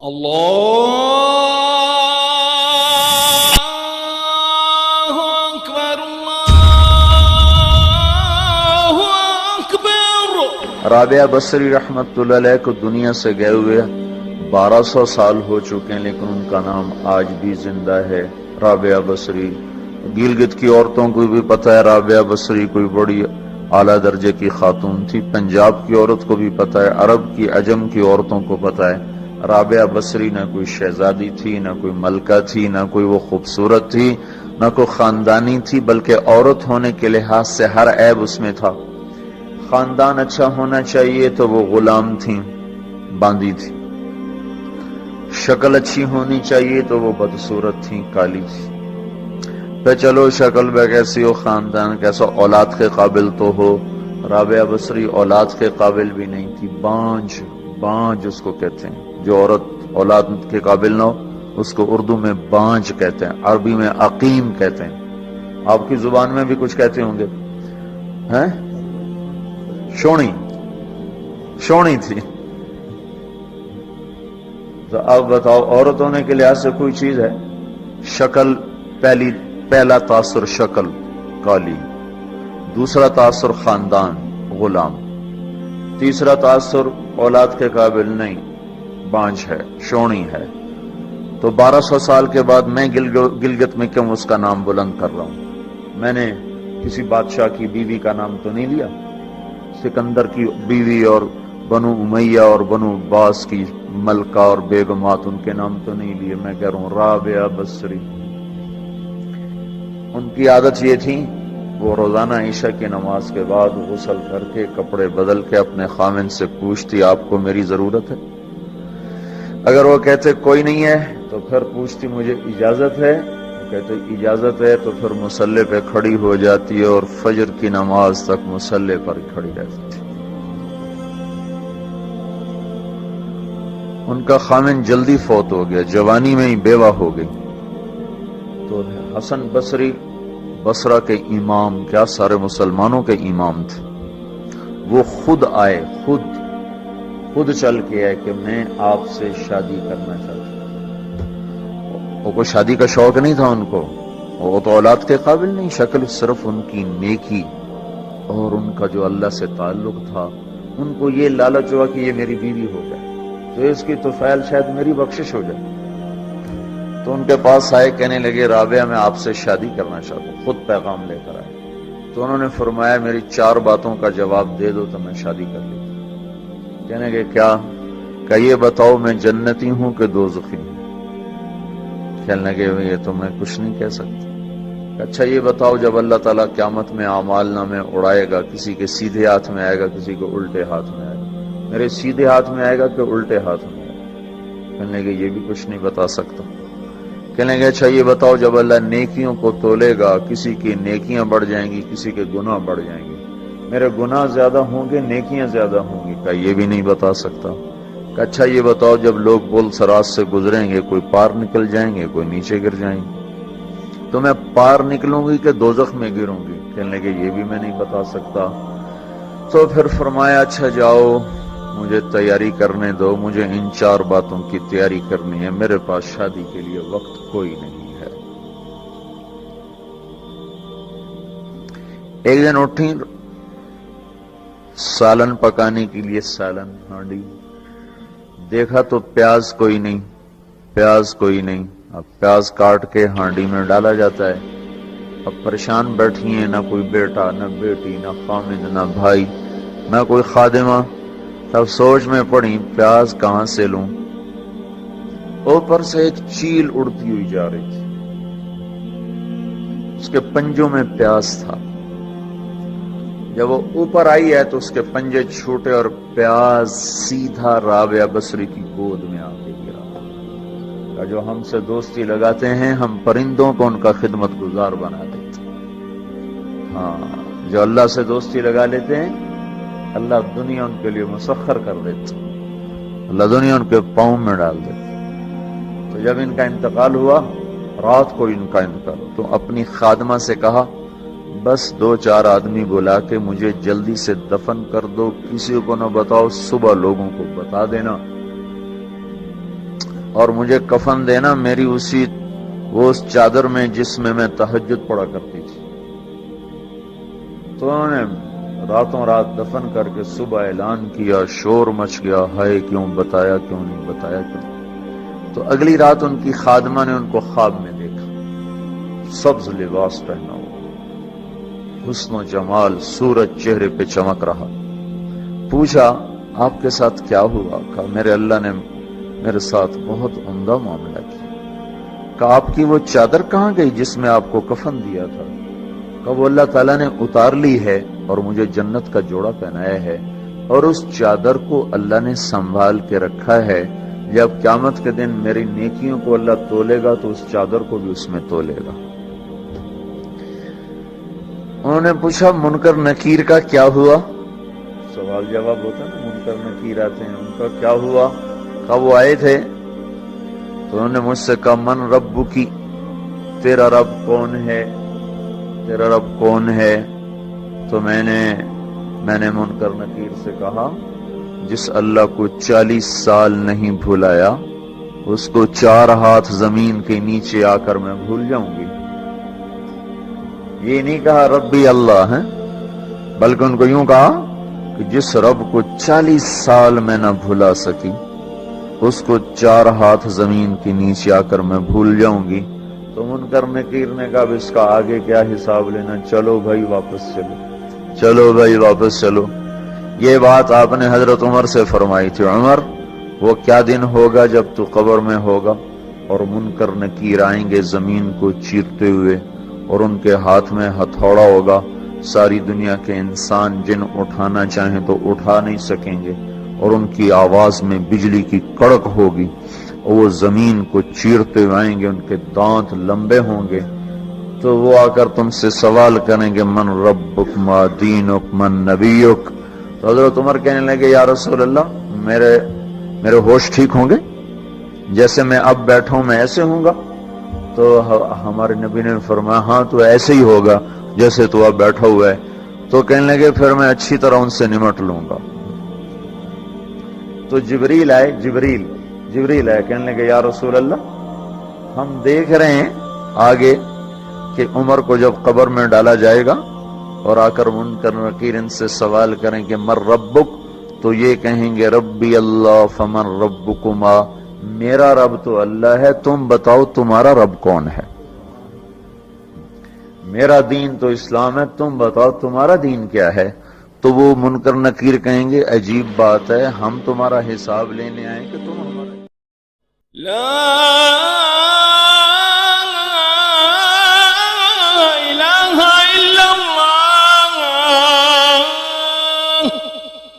اللہ اکبر اللہ اکبر۔ رابعہ بصری رحمت اللہ علیہ کو دنیا سے گئے ہوئے 1200 سال ہو چکے ہیں، لیکن ان کا نام آج بھی زندہ ہے، رابعہ بصری۔ گلگت کی عورتوں کو بھی پتہ ہے رابعہ بصری کوئی بڑی اعلیٰ درجے کی خاتون تھی، پنجاب کی عورت کو بھی پتہ ہے، عرب کی عجم کی عورتوں کو پتہ ہے رابعہ بصری نہ کوئی شہزادی تھی، نہ کوئی ملکہ تھی، نہ کوئی وہ خوبصورت تھی، نہ کوئی خاندانی تھی، بلکہ عورت ہونے کے لحاظ سے ہر عیب اس میں تھا۔ خاندان اچھا ہونا چاہیے تو وہ غلام تھیں، باندی تھی۔ شکل اچھی ہونی چاہیے تو وہ بدصورت تھیں، کالی تھی۔ پہ چلو شکل بے کیسی ہو، خاندان کیسا، اولاد کے قابل تو ہو۔ رابعہ بصری اولاد کے قابل بھی نہیں تھی، بانج اس کو کہتے ہیں، جو عورت اولاد کے قابل نہ ہو اس کو اردو میں بانج کہتے ہیں، عربی میں عقیم کہتے ہیں، آپ کی زبان میں بھی کچھ کہتے ہوں گے، ہیں؟ شونی تھی۔ تو اب بتاؤ، عورت ہونے کے لحاظ سے کوئی چیز ہے؟ شکل، پہلا تاثر شکل کالی، دوسرا تاثر خاندان غلام، تیسرا تاثر اولاد کے قابل نہیں، بانج ہے، شونی ہے۔ تو 1200 سال کے بعد میں گلگت میں کیوں اس کا نام بلند کر رہا ہوں؟ میں نے کسی بادشاہ کی بیوی کا نام تو نہیں لیا، سکندر کی بیوی اور بنو امیہ اور بنو عباس کی ملکہ اور بیگمات، ان کے نام تو نہیں لیے۔ میں کہہ رہا ہوں رابعہ بصری، ان کی عادت یہ تھی، وہ روزانہ عشاء کی نماز کے بعد غسل کر کے کپڑے بدل کے اپنے خامن سے پوچھتی آپ کو میری ضرورت ہے؟ اگر وہ کہتے کوئی نہیں ہے تو پھر پوچھتی مجھے اجازت ہے؟ وہ کہتے اجازت ہے تو پھر مصلی پہ کھڑی ہو جاتی ہے اور فجر کی نماز تک مصلی پر کھڑی رہتی تھی۔ ان کا خامن جلدی فوت ہو گیا، جوانی میں ہی بیوہ ہو گئی۔ تو حسن بصری بصرہ کے امام، کیا سارے مسلمانوں کے امام تھے، وہ خود آئے، خود چل کے آئے کہ میں آپ سے شادی کرنا چاہتا ہوں۔ وہ کوئی شادی کا شوق نہیں تھا ان کو، وہ تو اولاد کے قابل نہیں، شکل صرف ان کی نیکی اور ان کا جو اللہ سے تعلق تھا، ان کو یہ لالچ ہوا کہ یہ میری بیوی ہو جائے تو اس کی تو فعل شاید میری بخشش ہو جائے۔ تو ان کے پاس آئے، کہنے لگے رابعہ میں آپ سے شادی کرنا چاہتا ہوں، خود پیغام لے کر آئے۔ تو انہوں نے فرمایا میری 4 باتوں کا جواب دے دو تو میں شادی کر لیتا ہوں۔ کہنے لگے کیا؟ کہ یہ بتاؤ میں جنتی ہوں کہ دوزخی ہوں؟ کہنے لگے یہ تو میں کچھ نہیں کہہ سکتا۔ اچھا یہ بتاؤ جب اللہ تعالیٰ قیامت میں اعمال نامے اڑائے گا، کسی کے سیدھے ہاتھ میں آئے گا، کسی کو الٹے ہاتھ میں آئے گا، میرے سیدھے ہاتھ میں آئے گا کہ الٹے ہاتھ میں آئے گا؟ کہنے لگے یہ بھی کچھ نہیں بتا سکتا۔ کہنے لگے اچھا یہ بتاؤ جب اللہ نیکیوں کو تولے گا، کسی کی نیکیاں بڑھ جائیں گی، کسی کے گناہ بڑھ جائیں گے، میرے گناہ زیادہ ہوں گے نیکیاں زیادہ ہوں گی؟ کہ یہ بھی نہیں بتا سکتا۔ کہ اچھا یہ بتاؤ جب لوگ پل سراج سے گزریں گے، کوئی پار نکل جائیں گے، کوئی نیچے گر جائیں گے، تو میں پار نکلوں گی کہ دوزخ میں گروں گی؟ کہنے لگے یہ بھی میں نہیں بتا سکتا۔ تو پھر فرمایا اچھا جاؤ مجھے تیاری کرنے دو، مجھے ان 4 باتوں کی تیاری کرنی ہے، میرے پاس شادی کے لیے وقت کوئی نہیں ہے۔ ایک دن اٹھی، سالن پکانے کے لیے سالن ہانڈی، دیکھا تو پیاز کوئی نہیں، اب پیاز کاٹ کے ہانڈی میں ڈالا جاتا ہے۔ اب پریشان بیٹھی ہیں، نہ کوئی بیٹا، نہ بیٹی، نہ خامند، نہ بھائی، نہ کوئی خادمہ۔ تب سوچ میں پڑی پیاز کہاں سے لوں؟ اوپر سے ایک چیل اڑتی ہوئی جا رہی تھی، اس کے پنجوں میں پیاز تھا۔ جب وہ اوپر آئی ہے تو اس کے پنجے چھوٹے اور پیاز سیدھا رابعہ بصری کی گود میں آ کے گرا۔ جو ہم سے دوستی لگاتے ہیں ہم پرندوں کو ان کا خدمت گزار بنا دیتے ہیں، ہاں جو اللہ سے دوستی لگا لیتے ہیں اللہ دنیا ان کے لیے مسخر کر دیتا، اللہ دنیا ان کے پاؤں میں ڈال دیتا۔ تو جب ان کا انتقال ہوا، رات کو ان کا انتقال، تو اپنی خادمہ سے کہا بس 2-4 آدمی بلا کے مجھے جلدی سے دفن کر دو، کسی کو نہ بتاؤ، صبح لوگوں کو بتا دینا۔ اور مجھے کفن دینا میری اس چادر میں جس میں میں تہجد پڑا کرتی تھی۔ تو انہوں نے راتوں رات دفن کر کے صبح اعلان کیا، شور مچ گیا، ہائے کیوں بتایا، کیوں نہیں بتایا، کیوں۔ تو اگلی رات ان کی خادمہ نے ان کو خواب میں دیکھا، سبز لباس پہنا ہوا، حسن و جمال، سورج چہرے پہ چمک رہا۔ پوچھا آپ کے ساتھ کیا ہوا؟ کہا میرے اللہ نے میرے ساتھ بہت عمدہ معاملہ کیا۔ کہا آپ کی وہ چادر کہاں گئی جس میں آپ کو کفن دیا تھا؟ کہا وہ اللہ تعالیٰ نے اتار لی ہے اور مجھے جنت کا جوڑا پہنایا ہے، اور اس چادر کو اللہ نے سنبھال کے رکھا ہے، جب قیامت کے دن میری نیکیوں کو اللہ تولے گا تو اس چادر کو بھی اس میں تولے گا۔ انہوں نے پوچھا منکر نکیر کا کیا ہوا؟ سوال جواب ہوتا ہے نا، منکر نکیر آتے ہیں، ان کا کیا ہوا؟ کہا وہ آئے تھے تو انہوں نے مجھ سے کہا من رب کی، تیرا رب کون ہے، تیرا رب کون ہے؟ تو میں نے منکر نکیر سے کہا جس اللہ کو 40 سال نہیں بھلایا اس کو 4 ہاتھ زمین کے نیچے آ کر میں بھول جاؤں گی۔ یہ نہیں کہا ربی اللہ ہے، بلکہ ان کو یوں کہا کہ جس رب کو 40 سال میں نہ بھلا سکی اس کو 4 ہاتھ زمین کے نیچے آ کر میں بھول جاؤں گی۔ تو منکر نکیر نے کہا اس کا آگے کیا حساب لینا، چلو بھائی واپس چلو، چلو بھائی واپس چلو۔ یہ بات آپ نے حضرت عمر سے فرمائی تھی، عمر وہ کیا دن ہوگا جب تو قبر میں ہوگا اور منکر نکیر آئیں گے زمین کو چیرتے ہوئے، اور ان کے ہاتھ میں ہتھوڑا ہوگا، ساری دنیا کے انسان جن اٹھانا چاہیں تو اٹھا نہیں سکیں گے، اور ان کی آواز میں بجلی کی کڑک ہوگی، اور وہ زمین کو چیرتے ہوئے آئیں گے، ان کے دانت لمبے ہوں گے، تو وہ آ کر تم سے سوال کریں گے من ربک ما دینک من نبیک۔ تو حضرت عمر کہنے لگے یا رسول اللہ میرے ہوش ٹھیک ہوں گے، جیسے میں اب بیٹھا ہوں میں ایسے ہوں گا؟ تو ہمارے نبی نے فرمایا ہاں تو ایسے ہی ہوگا جیسے تو اب بیٹھا ہوا ہے۔ تو کہنے لگے پھر میں اچھی طرح ان سے نمٹ لوں گا۔ تو جبریل آئے، جبریل آئے، کہنے لگے یا رسول اللہ ہم دیکھ رہے ہیں آگے کہ عمر کو جب قبر میں ڈالا جائے گا اور آ کر منکر نکیر ان سے سوال کریں کہ مر ربک، تو یہ کہیں گے ربی اللہ فمن ربکما، میرا رب تو اللہ ہے، تم بتاؤ تمہارا رب کون ہے؟ میرا دین تو اسلام ہے، تم بتاؤ تمہارا دین کیا ہے؟ تو وہ منکر نکیر کہیں گے عجیب بات ہے، ہم تمہارا حساب لینے آئے کہ تم ہمارا لا